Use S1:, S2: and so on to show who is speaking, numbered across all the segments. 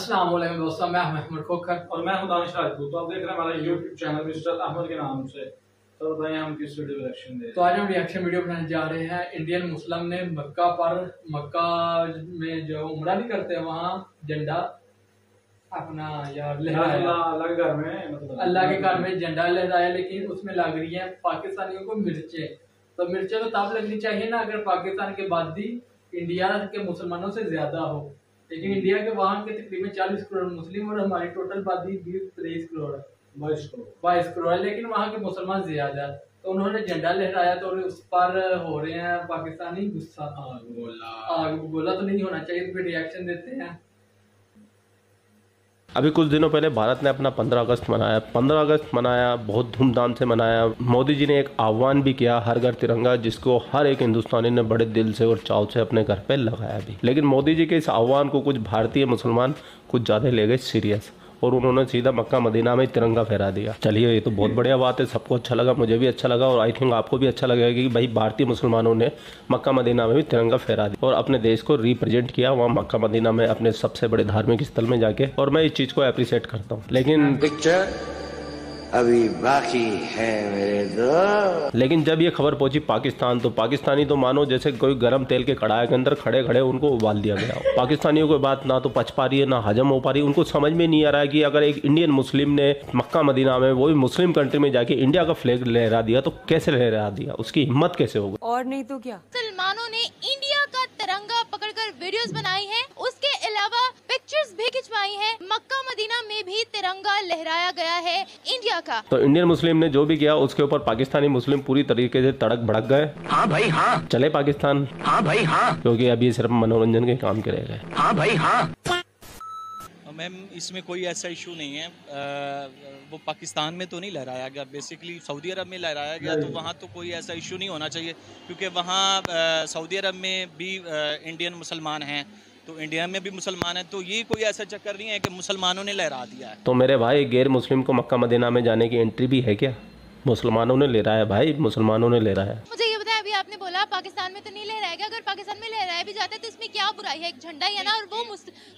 S1: अस्सलाम वालेकुम दोस्तों, मैं अहमद खोखर
S2: और मैं हूं दानिश राजपूत। तो आप देख रहे हैं हमारा YouTube चैनल मिस्टर अहमद के नाम से। तो बताइए हम किस वीडियो रिएक्शन दे।
S1: तो आज हम रिएक्शन वीडियो बनाने जा रहे हैं। इंडियन मुस्लिम ने मक्का में जो उम्रा नहीं करते वहाँ झंडा अपना यार लहराया,
S2: अल्लाह के घर में, मतलब
S1: अल्लाह के घर में झंडा लहराया, लेकिन उसमें लग रही है पाकिस्तानियों को मिर्चें। तो मिर्चें तो तब लगनी चाहिए ना अगर पाकिस्तान के आबादी इंडिया के मुसलमानों से ज्यादा हो, लेकिन इंडिया के वहाँ के तकरीबन 40 करोड़ मुस्लिम और हमारी टोटल आबादी 23 करोड़ है, 22 करोड़ है, लेकिन वहाँ के मुसलमान ज्यादा है। तो उन्होंने झंडा लहराया तो उस पर हो रहे हैं पाकिस्तानी गुस्सा। आग गोला तो नहीं होना चाहिए, तो फिर रिएक्शन देते हैं।
S3: अभी कुछ दिनों पहले भारत ने अपना 15 अगस्त मनाया। 15 अगस्त मनाया, बहुत धूमधाम से मनाया। मोदी जी ने एक आह्वान भी किया, हर घर तिरंगा, जिसको हर एक हिंदुस्तानी ने बड़े दिल से और चाव से अपने घर पे लगाया भी। लेकिन मोदी जी के इस आह्वान को कुछ भारतीय मुसलमान कुछ ज़्यादा ले गए सीरियस और उन्होंने सीधा मक्का मदीना में तिरंगा फहरा दिया। चलिए, ये तो बहुत बढ़िया बात है, सबको अच्छा लगा, मुझे भी अच्छा लगा और आई थिंक आपको भी अच्छा लगेगा कि भाई भारतीय मुसलमानों ने मक्का मदीना में भी तिरंगा फहरा दिया और अपने देश को रिप्रेजेंट किया वहाँ मक्का मदीना में, अपने सबसे बड़े धार्मिक स्थल में जाके। और मैं इस चीज़ को अप्रिशिएट करता हूँ। लेकिन
S4: पिक्चर अभी बाकी है मेरे दोस्त।
S3: लेकिन जब ये खबर पहुंची पाकिस्तान, तो पाकिस्तानी तो मानो जैसे कोई गर्म तेल के कढ़ाई के अंदर खड़े खड़े उनको उबाल दिया गया। पाकिस्तानियों को बात ना तो पच पा रही है ना हजम हो पा रही है। उनको समझ में नहीं आ रहा है कि अगर एक इंडियन मुस्लिम ने मक्का मदीना में, वो भी मुस्लिम कंट्री में जाके इंडिया का फ्लैग लहरा दिया, तो कैसे लहरा दिया, उसकी हिम्मत कैसे होगी।
S5: और नहीं तो क्या,
S6: मुसलमानों ने इंडिया का तिरंगा पकड़कर वीडियोस बनाई हैं, उसके अलावा पिक्चर्स भी खिंचवाई हैं। मक्का मदीना में भी तिरंगा लहराया गया है इंडिया का।
S3: तो इंडियन मुस्लिम ने जो भी किया उसके ऊपर पाकिस्तानी मुस्लिम पूरी तरीके से तड़क भड़क गए।
S4: हाँ भाई हाँ,
S3: चले पाकिस्तान।
S4: हाँ भाई हाँ,
S3: क्योंकि अभी सिर्फ मनोरंजन के काम के रह गए।
S4: हाँ भाई हाँ।
S7: मैम, इसमें कोई ऐसा इशू नहीं है। वो पाकिस्तान में तो नहीं लहराया गया, बेसिकली सऊदी अरब में लहराया गया, तो वहाँ तो कोई ऐसा इशू नहीं होना चाहिए, क्योंकि वहाँ सऊदी अरब में भी इंडियन मुसलमान हैं, तो इंडिया में भी मुसलमान हैं, तो ये कोई ऐसा चक्कर नहीं है कि मुसलमानों ने लहरा दिया है।
S3: तो मेरे भाई, गैर मुस्लिम को मक्का मदीना में जाने की एंट्री भी है क्या? मुसलमानों ने ले रहा है भाई, मुसलमानों ने ले रहा है।
S6: मुझे ये बताया, अभी आपने बोला पाकिस्तान में तो नहीं लहराएगा, अगर पाकिस्तान में लहराया भी जाता है तो इसमें क्या बुराई है? एक झंडा ही है ना, और वो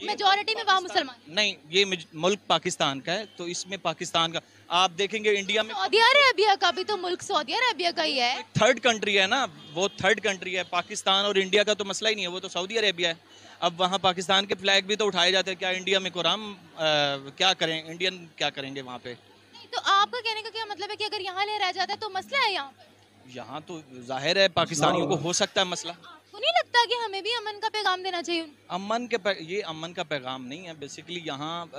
S6: मेजॉरिटी में वहाँ मुसलमान।
S7: नहीं, ये मुल्क पाकिस्तान का है, तो इसमें पाकिस्तान का आप देखेंगे। इंडिया में
S6: सऊदी अरेबिया का भी तो मुल्क सऊदी अरेबिया का ही है,
S7: थर्ड कंट्री है ना, वो थर्ड कंट्री है। पाकिस्तान और इंडिया का तो मसला ही नहीं है, वो तो सऊदी अरेबिया है। अब वहाँ पाकिस्तान के फ्लैग भी तो उठाए जाते हैं, क्या इंडिया में कुरान क्या करें, इंडियन क्या करेंगे वहाँ पे?
S6: तो आपका कहने का क्या मतलब है कि अगर यहाँ लहराया जाता है तो मसला है यहाँ पे?
S7: यहाँ तो जाहिर है पाकिस्तानियों को हो सकता है मसला।
S6: तो नहीं लगता कि हमें भी अमन का पैगाम देना चाहिए?
S7: ये अमन का पैगाम नहीं है। बेसिकली यहाँ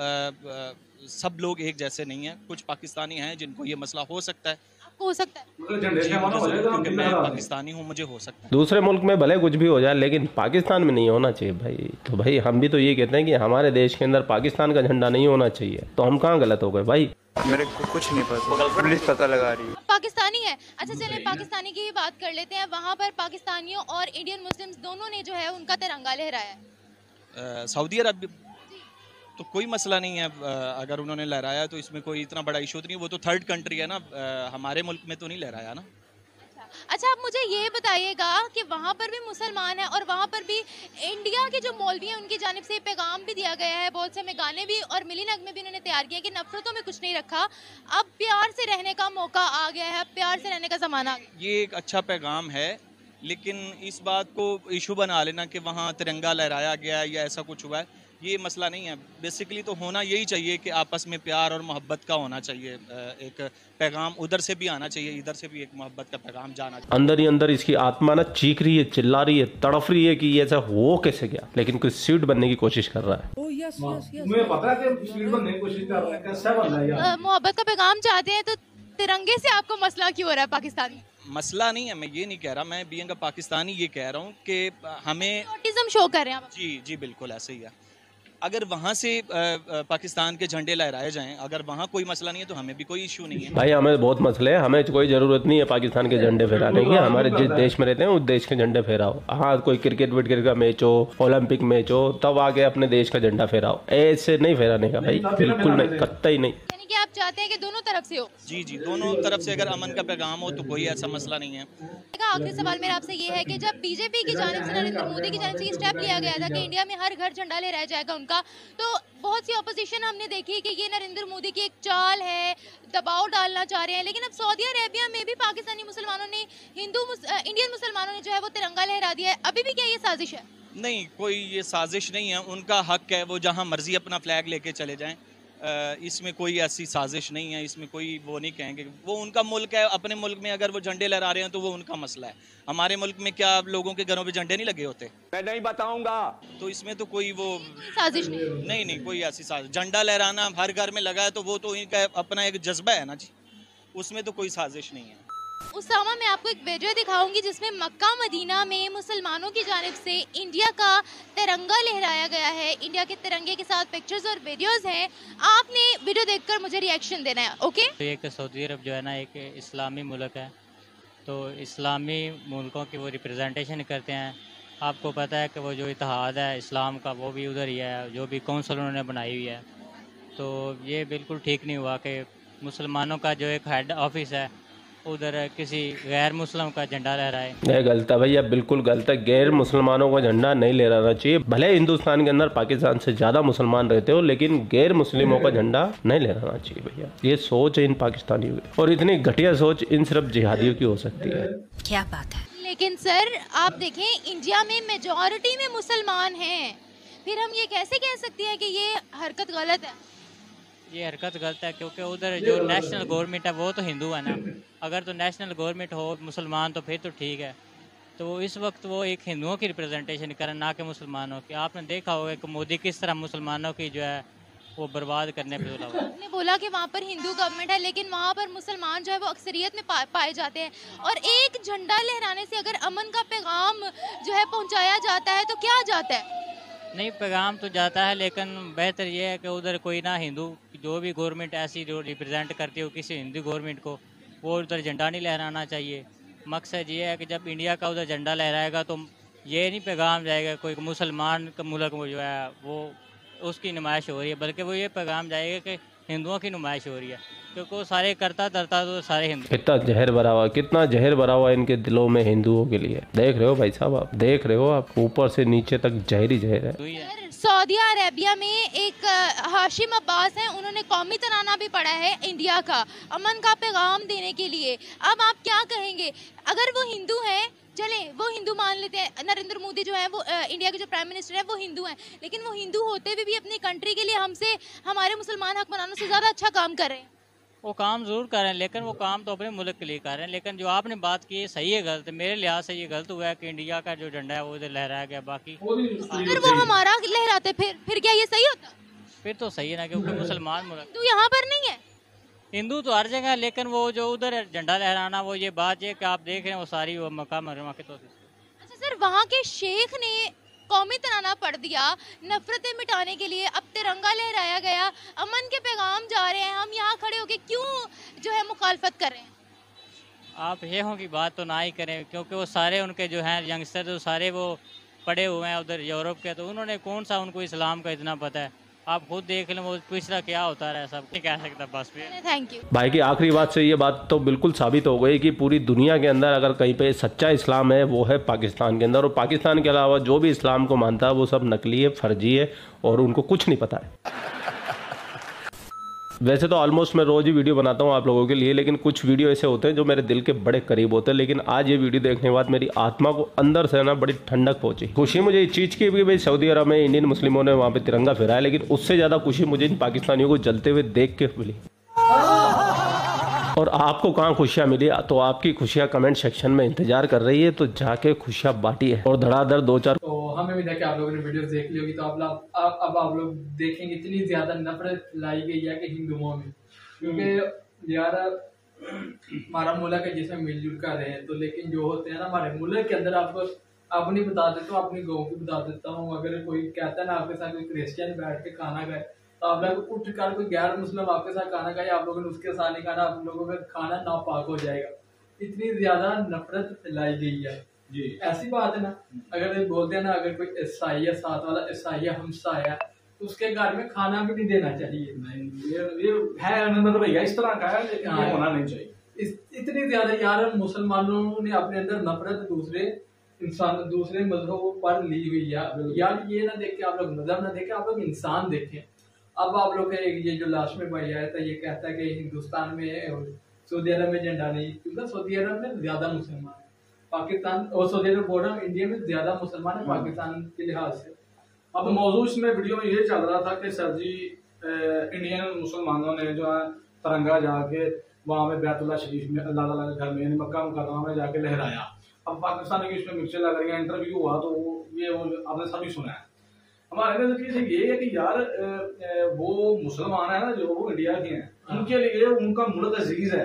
S7: सब लोग एक जैसे नहीं हैं। कुछ पाकिस्तानी हैं जिनको ये मसला हो सकता है,
S6: हो सकता है,
S7: क्योंकि मैं पाकिस्तानी हूँ, मुझे हो सकता है।
S3: दूसरे मुल्क में भले कुछ भी हो जाए, लेकिन पाकिस्तान में नहीं होना चाहिए भाई। तो भाई हम भी तो ये कहते हैं कि हमारे देश के अंदर पाकिस्तान का झंडा नहीं होना चाहिए, तो हम कहाँ गलत हो गए भाई?
S8: मेरे को कुछ नहीं पता, पुलिस पता लगा रही है।
S6: पाकिस्तानी है। अच्छा चलें, पाकिस्तानी की ही बात कर लेते हैं। वहाँ पर पाकिस्तानियों और इंडियन मुस्लिम्स दोनों ने जो है उनका तिरंगा लहराया है।
S7: सऊदी अरब तो कोई मसला नहीं है, अगर उन्होंने लहराया तो इसमें कोई इतना बड़ा इशू नहीं। वो तो थर्ड कंट्री है ना, हमारे मुल्क में तो नहीं लहराया ना।
S6: अच्छा, आप मुझे ये बताइएगा कि वहाँ पर भी मुसलमान है और वहाँ पर भी इंडिया के जो मौलवी हैं उनकी जानिब से पैगाम भी दिया गया है, बहुत से हमें गाने भी और मिली नगमे भी उन्होंने तैयार किए कि नफरतों में कुछ नहीं रखा, अब प्यार से रहने का मौका आ गया है, अब प्यार से रहने का ज़माना आ गया।
S7: ये एक अच्छा पैगाम है, लेकिन इस बात को इशू बना लेना कि वहाँ तिरंगा लहराया गया है या ऐसा कुछ हुआ है, ये मसला नहीं है। बेसिकली तो होना यही चाहिए कि आपस में प्यार और मोहब्बत का होना चाहिए। एक पैगाम उधर से भी आना चाहिए, इधर से भी एक मोहब्बत का पैगाम जाना चाहिए।
S3: अंदर ही अंदर इसकी आत्मा ना चीख रही है, चिल्ला रही है, तड़फ रही है कि ये ऐसा हो कैसे गया, लेकिन कोई सीट बनने की कोशिश कर रहा है।
S2: मुझे पता है कि सीट बनने की कोशिश कर रहा है, कैसा बन रहा है यार?
S6: मोहब्बत का पैगाम चाहते हैं तो तिरंगे से आपको मसला क्यों हो रहा है? पाकिस्तानी
S7: मसला नहीं है, मैं ये नहीं कह रहा, मैं बीइंग अ पाकिस्तानी ये कह रहा हूँ कि हमें
S6: ऑटिज्म शो कर रहे हैं आप।
S7: जी बिल्कुल ऐसे ही है। अगर वहाँ से पाकिस्तान के झंडे लहराए जाएं, अगर वहाँ कोई मसला नहीं है तो हमें भी कोई इशू नहीं है
S3: भाई। हमें बहुत मसले हैं, हमें कोई ज़रूरत नहीं है पाकिस्तान के झंडे फहराने की। हमारे जिस देश में रहते हैं उस देश के झंडे फहराओ। हाँ, कोई क्रिकेट विकेट का मैच हो, ओलंपिक मैच हो, तब आके अपने देश का झंडा फहराओ, ऐसे नहीं फहराने का भाई, बिल्कुल नहीं, कतई नहीं।
S6: कि आप चाहते हैं कि दोनों तरफ से हो?
S7: जी जी, दोनों तरफ से अगर अमन का पैगाम हो तो कोई ऐसा मसला नहीं है।
S6: आखिरी सवाल मेरा आपसे ये है कि जब बीजेपी की जानिब से, नरेंद्र मोदी की जानिब से ये स्टेप लिया गया था कि इंडिया में हर घर झंडा लहराया जाएगा उनका, तो बहुत सी ऑपोजिशन हमने देखी कि ये नरेंद्र मोदी की एक चाल है, दबाव डालना चाह रहे हैं। लेकिन अब सऊदी अरेबिया में भी पाकिस्तानी मुसलमानों ने, इंडियन मुसलमानों ने जो है वो तिरंगा लहरा दिया है। अभी भी क्या ये साजिश है? नहीं,
S7: कोई ये साजिश नहीं है, उनका हक है, वो जहाँ मर्जी अपना फ्लैग लेके चले जाएं। इसमें कोई ऐसी साजिश नहीं है, इसमें कोई वो नहीं कहेंगे, वो उनका मुल्क है। अपने मुल्क में अगर वो झंडे लहरा रहे हैं तो वो उनका मसला है। हमारे मुल्क में क्या लोगों के घरों पे झंडे नहीं लगे होते? मैं नहीं बताऊंगा। तो इसमें तो कोई वो
S6: साजिश
S7: नहीं, कोई ऐसी साजिश। झंडा लहराना हर घर में लगा है तो वो तो इनका अपना एक जज्बा है ना जी, उसमें तो कोई साजिश नहीं है।
S6: उसामा, मैं आपको एक वीडियो दिखाऊंगी जिसमें मक्का मदीना में मुसलमानों की जानिब से इंडिया का तिरंगा लहराया गया है। इंडिया के तिरंगे के साथ पिक्चर्स और वीडियोस हैं। आपने वीडियो देखकर मुझे रिएक्शन देना है, ओके?
S5: तो एक सऊदी अरब जो है ना, एक इस्लामी मुल्क है, तो इस्लामी मुल्कों की वो रिप्रेजेंटेशन करते हैं। आपको पता है कि वो जो इत्तेहाद है इस्लाम का वो भी उधर ही है, जो भी कौंसिल उन्होंने बनाई हुई है। तो ये बिल्कुल ठीक नहीं हुआ कि मुसलमानों का जो एक हेड ऑफिस है उधर किसी गैर मुस्लिम का झंडा लहराए। ये
S3: गलत है भैया, बिल्कुल गलत है। गैर मुसलमानों का झंडा नहीं लहराना चाहिए। भले हिंदुस्तान के अंदर पाकिस्तान से ज्यादा मुसलमान रहते हो, लेकिन गैर मुस्लिमों का झंडा नहीं लहराना चाहिए भैया। ये सोच है इन पाकिस्तानियों की, और इतनी घटिया सोच इन सिर्फ जिहादियों की हो सकती है।
S6: क्या बात है। लेकिन सर आप देखें, इंडिया में मेजॉरिटी में मुसलमान हैं, फिर हम ये कैसे कह सकते हैं कि ये हरकत गलत है?
S5: ये हरकत गलत है क्योंकि उधर जो नेशनल गवर्नमेंट है वो तो हिंदू है ना। अगर तो नेशनल गवर्नमेंट हो मुसलमान तो फिर तो ठीक है। तो इस वक्त वो एक हिंदुओं की रिप्रेजेंटेशन करें, ना कि मुसलमानों की। आपने देखा होगा कि मोदी किस तरह मुसलमानों की जो है वो बर्बाद करने पे तुला हुआ है।
S6: आपने बोला कि वहाँ पर हिंदू गवर्नमेंट है, लेकिन वहाँ पर मुसलमान जो है वो अक्सरियत में पाए जाते हैं। और एक झंडा लहराने से अगर अमन का पैगाम जो है पहुँचाया जाता है तो क्या जाता है?
S5: नहीं, पैगाम तो जाता है, लेकिन बेहतर ये है कि उधर कोई ना हिंदू जो भी गवर्नमेंट ऐसी जो रिप्रेजेंट करती हो किसी हिंदू गवर्नमेंट को, वो उधर झंडा नहीं लहराना चाहिए। मकसद ये है कि जब इंडिया का उधर झंडा लहराएगा तो ये नहीं पैगाम जाएगा कोई मुसलमान का मुल्क जो है वो उसकी नुमाइश हो रही है, बल्कि वो ये पैगाम जाएगा कि हिंदुओं की नुमाइश हो रही है, क्योंकि वो सारे करता धरता तो सारे हिंदू।
S3: कितना जहर भरा हुआ, कितना जहर भरा हुआ इनके दिलों में हिंदुओं के लिए। देख रहे हो भाई साहब, आप देख रहे हो, आप ऊपर से नीचे तक जहर ही जहर है।
S6: सऊदी अरेबिया में एक हाशिम अब्बास हैं, उन्होंने कौमी तराना भी पढ़ा है इंडिया का, अमन का पैगाम देने के लिए। अब आप क्या कहेंगे? अगर वो हिंदू हैं, चले वो हिंदू मान लेते हैं, नरेंद्र मोदी जो है वो इंडिया के जो प्राइम मिनिस्टर है वो हिंदू हैं, लेकिन वो हिंदू होते हुए भी अपनी कंट्री के लिए हमसे, हमारे मुसलमान हकमरानों से ज़्यादा अच्छा काम कर रहे हैं।
S5: वो काम जरूर कर रहे हैं, लेकिन वो काम तो अपने मुल्क के लिए कर रहे हैं। लेकिन जो आपने बात की है सही है गलत है, मेरे लिहाज से ये गलत हुआ है कि इंडिया का जो झंडा है वो इधर लहराया गया। बाकी
S6: अगर वो हमारा लहराते फिर क्या ये सही होता?
S5: फिर तो सही है ना, क्योंकि मुसलमान मुल्क।
S6: हिंदू यहाँ पर नहीं है,
S5: हिंदू तो हर जगह है, लेकिन वो जो उधर झंडा लहराना वो ये बात है कि आप देख रहे हैं वो सारी वो मक्का मरवा के तो।
S6: अच्छा सर, वहाँ के शेख ने कौमी तराना पढ़ दिया नफरतें मिटाने के लिए, अब तिरंगा लहराया गया, अमन के पैगाम जा रहे हैं, हम यहाँ खड़े होके क्यों जो है मुखालफत कर रहे हैं?
S5: आप शेखों की बात तो ना ही करें, क्योंकि वो सारे उनके जो हैं यंगस्टर तो सारे वो पढ़े हुए हैं उधर यूरोप के, तो उन्होंने कौन सा उनको इस्लाम का इतना पता है। आप खुद देख लें वो पिछला क्या होता रहा है, सब नहीं कह सकता बस।
S6: थैंक यू
S3: भाई की आखिरी बात से ये बात तो बिल्कुल साबित हो गई कि पूरी दुनिया के अंदर अगर कहीं पे सच्चा इस्लाम है वो है पाकिस्तान के अंदर, और पाकिस्तान के अलावा जो भी इस्लाम को मानता है वो सब नकली है, फर्जी है, और उनको कुछ नहीं पता है। वैसे तो ऑलमोस्ट मैं रोज ही वीडियो बनाता हूँ आप लोगों के लिए, लेकिन कुछ वीडियो ऐसे होते हैं जो मेरे दिल के बड़े करीब होते हैं। लेकिन आज ये वीडियो देखने के बाद मेरी आत्मा को अंदर से ना बड़ी ठंडक पहुंची। खुशी मुझे इस चीज़ की भी भाई सऊदी अरब में इंडियन मुस्लिमों ने वहाँ पे तिरंगा फहराया, लेकिन उससे ज़्यादा खुशी मुझे इन पाकिस्तानियों को जलते हुए देख के मिली। और आपको कहाँ खुशियाँ मिली? तो आपकी खुशियाँ कमेंट सेक्शन में इंतजार कर रही है, तो जाके खुशियाँ बांटी है और धड़ाधड़ 2-4।
S1: तो हमें भी देखा आप लोगों ने वीडियोस देख ली होगी, तो अब आप लोग देखेंगे इतनी ज्यादा नफरत लाई गई है कि हिंदुओं में, क्योंकि यार हमारा मुल्क है जिसमें मिलजुल कर रहे हैं, तो लेकिन जो होते हैं ना हमारे मुल्क के अंदर, आपको अपनी बता देता हूँ, अपनी गाँव की बता देता हूँ। अगर कोई कहता है ना आपके साथ कोई क्रिश्चियन बैठ के खाना खाए, तो आप लोग उठ कर कोई गैर मुस्लिम आपके साथ खाना खाए, आप लोगों ने उसके साथ नहीं खाना, आप लोगों का खाना नापाक हो जाएगा। इतनी ज्यादा नफरत फैलाई गई है जी। ऐसी बात है ना, अगर बोलते हैं ना, अगर कोई ईसाई है साथ वाला ईसाई है हमसा है, तो उसके घर में खाना भी नहीं देना चाहिए।
S2: नहीं ये है मतलब भैया इस तरह का है, लेकिन ये होना नहीं चाहिए।
S1: इतनी ज्यादा यार मुसलमानों ने अपने अंदर नफरत दूसरे मजहबों पर ली हुई है। यार ये ना देख के आप लोग मजहब ना देखें, आप लोग इंसान देखें। अब आप लोग ये जो लास्ट में भाई आया था ये कहता है कि हिंदुस्तान में सऊदी अरब में झंडा नहीं, क्योंकि सऊदी अरब में ज्यादा मुसलमान है, पाकिस्तान और सऊदी अरब बोल रहा हूँ, इंडिया में ज्यादा मुसलमान है पाकिस्तान के लिहाज से।
S2: अब मौजूद इसमें वीडियो में ये चल रहा था कि सर जी इंडियन मुसलमानों ने जो है तिरंगा जाके वहाँ में बैतुल्लाह शरीफ में अल्लाह ताला के घर में यानी मक्का मुकर्रमा में जाके लहराया। अब पाकिस्तान की इसमें मिक्सचर लग रही है, इंटरव्यू हुआ तो ये आपने सभी सुना है। हमारे नजरिए से ये है कि यार वो मुसलमान है ना जो वो इंडिया के हैं, उनके लिए उनका मुल्क अजीज है,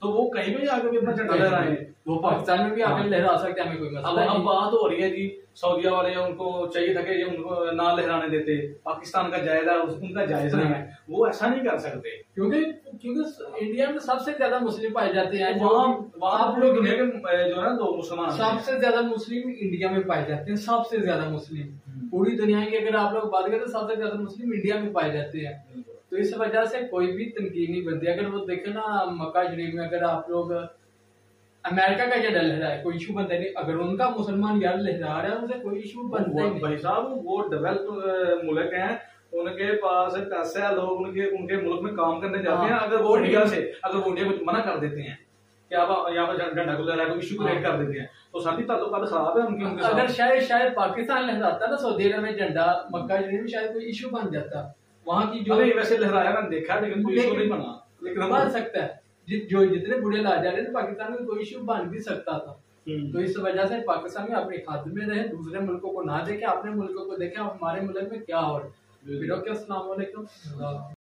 S2: तो वो कहीं भी आके भी अपना झंडा लहराए,
S1: वो पाकिस्तान में भी आके लहरा सकते हैं, हमें कोई मसला नहीं।
S2: अब बात हो रही है जी सऊदीया वाले उनको चाहिए था कि ये उनको ना लहराने देते, पाकिस्तान का जायजा उनका जायज नहीं है, वो ऐसा नहीं कर सकते
S1: क्योंकि इंडिया में सबसे ज्यादा मुस्लिम पाए जाते हैं।
S2: वहाँ आप लोग दुनिया के जो है ना दो मुसलमान
S1: सबसे ज्यादा मुस्लिम इंडिया में पाए जाते हैं, सबसे ज्यादा मुस्लिम पूरी दुनिया की अगर आप लोग बात करें तो सबसे ज्यादा मुस्लिम इंडिया में पाए जाते हैं। तो इस वजह से कोई भी तनकीद नहीं बनती। अगर वो देखे ना मक्का शरीफ में अगर आप लोग अमेरिका का झंडा लहरा है कोई इशू बनता नहीं, अगर उनका मुसलमान यार लहरा रहा है उनसे कोई इशू बनता नहीं।
S2: भाई साहब वो डेवलप मुल्क हैं, उनके पास पैसे है, लोग उनके मुल्क में काम करने जाते हैं। अगर वो इंडिया को मना कर देते हैं कि आप यहाँ पर झंडा को लहरा इशू को रेड कर देते हैं, तो साथी ताल्लुकात खराब है उनके
S1: अगर शायद पाकिस्तान लहराता ना सऊदी अरब में झंडा मक्का शरीफ में, शायद कोई इशू बन जाता वहाँ की। जो
S2: वैसे लहराया मैंने देखा लेकिन कोई इशू नहीं बना,
S1: लेकिन बन सकता है जो जितने बुढ़े ला जा रहे थे पाकिस्तान में कोई इशू बन भी सकता था। तो इस वजह से पाकिस्तान में अपनी खाद में रहे, दूसरे मुल्कों को ना देखे, अपने मुल्कों को देखे हमारे मुल्क में क्या हो रहा है। अस्सलाम वालेकुम।